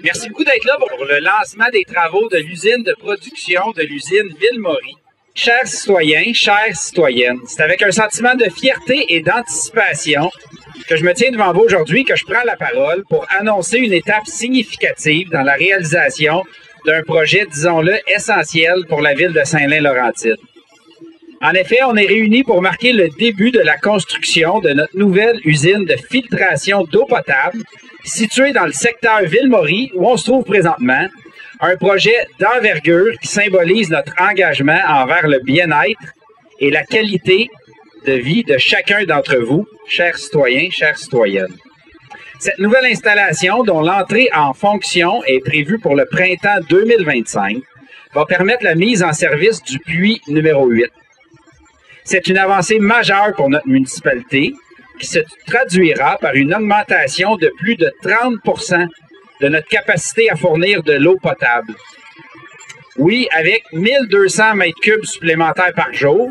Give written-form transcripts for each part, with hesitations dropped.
Merci beaucoup d'être là pour le lancement des travaux de l'usine de production de l'usine Ville-Maury. Chers citoyens, chères citoyennes, c'est avec un sentiment de fierté et d'anticipation que je me tiens devant vous aujourd'hui, que je prends la parole pour annoncer une étape significative dans la réalisation d'un projet, disons-le, essentiel pour la ville de Saint-Lin-Laurentide. En effet, on est réunis pour marquer le début de la construction de notre nouvelle usine de filtration d'eau potable située dans le secteur Ville-Maury où on se trouve présentement. Un projet d'envergure qui symbolise notre engagement envers le bien-être et la qualité de vie de chacun d'entre vous, chers citoyens, chères citoyennes. Cette nouvelle installation, dont l'entrée en fonction est prévue pour le printemps 2025, va permettre la mise en service du puits numéro 8. C'est une avancée majeure pour notre municipalité qui se traduira par une augmentation de plus de 30% de notre capacité à fournir de l'eau potable. Oui, avec 1200 mètres cubes supplémentaires par jour,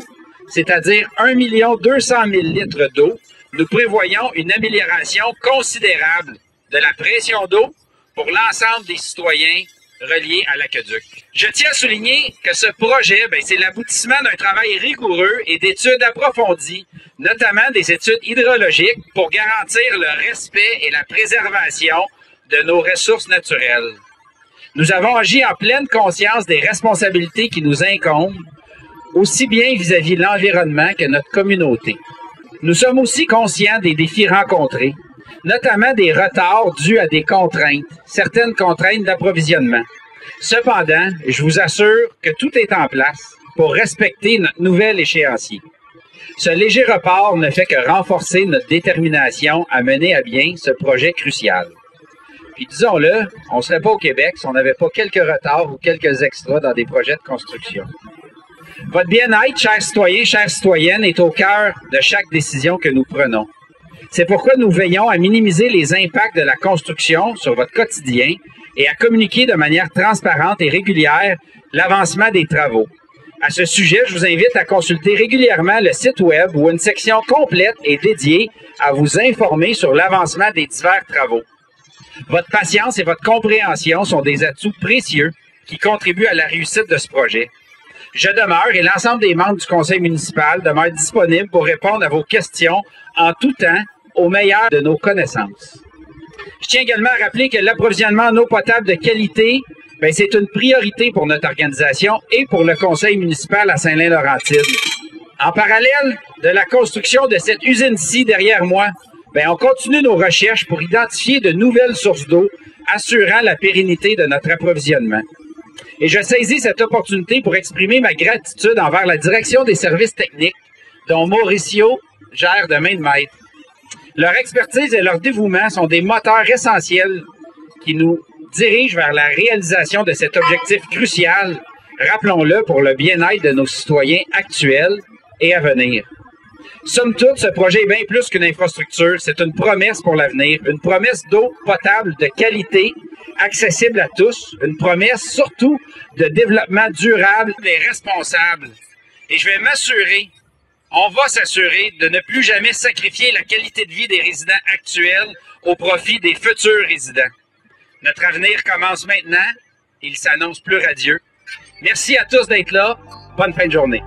c'est-à-dire 1 200 000 litres d'eau, nous prévoyons une amélioration considérable de la pression d'eau pour l'ensemble des citoyens reliés à l'aqueduc. Je tiens à souligner que ce projet, c'est l'aboutissement d'un travail rigoureux et d'études approfondies, notamment des études hydrologiques pour garantir le respect et la préservation de nos ressources naturelles. Nous avons agi en pleine conscience des responsabilités qui nous incombent, aussi bien vis-à-vis de l'environnement que notre communauté. Nous sommes aussi conscients des défis rencontrés, notamment des retards dus à des contraintes, certaines contraintes d'approvisionnement. Cependant, je vous assure que tout est en place pour respecter notre nouvel échéancier. Ce léger report ne fait que renforcer notre détermination à mener à bien ce projet crucial. Puis disons-le, on ne serait pas au Québec si on n'avait pas quelques retards ou quelques extras dans des projets de construction. Votre bien-être, chers citoyens, chères citoyennes, est au cœur de chaque décision que nous prenons. C'est pourquoi nous veillons à minimiser les impacts de la construction sur votre quotidien et à communiquer de manière transparente et régulière l'avancement des travaux. À ce sujet, je vous invite à consulter régulièrement le site web où une section complète est dédiée à vous informer sur l'avancement des divers travaux. Votre patience et votre compréhension sont des atouts précieux qui contribuent à la réussite de ce projet. Je demeure et l'ensemble des membres du conseil municipal demeurent disponibles pour répondre à vos questions en tout temps au meilleur de nos connaissances. Je tiens également à rappeler que l'approvisionnement en eau potable de qualité, c'est une priorité pour notre organisation et pour le conseil municipal à Saint-Lin-Laurentide. En parallèle de la construction de cette usine-ci derrière moi, on continue nos recherches pour identifier de nouvelles sources d'eau assurant la pérennité de notre approvisionnement. Et je saisis cette opportunité pour exprimer ma gratitude envers la direction des services techniques, dont Mauricio gère de main de maître. Leur expertise et leur dévouement sont des moteurs essentiels qui nous dirigent vers la réalisation de cet objectif crucial, rappelons-le, pour le bien-être de nos citoyens actuels et à venir. Somme toute, ce projet est bien plus qu'une infrastructure, c'est une promesse pour l'avenir, une promesse d'eau potable de qualité, accessible à tous, une promesse surtout de développement durable et responsable. Et je vais on va s'assurer de ne plus jamais sacrifier la qualité de vie des résidents actuels au profit des futurs résidents. Notre avenir commence maintenant et il s'annonce plus radieux. Merci à tous d'être là. Bonne fin de journée.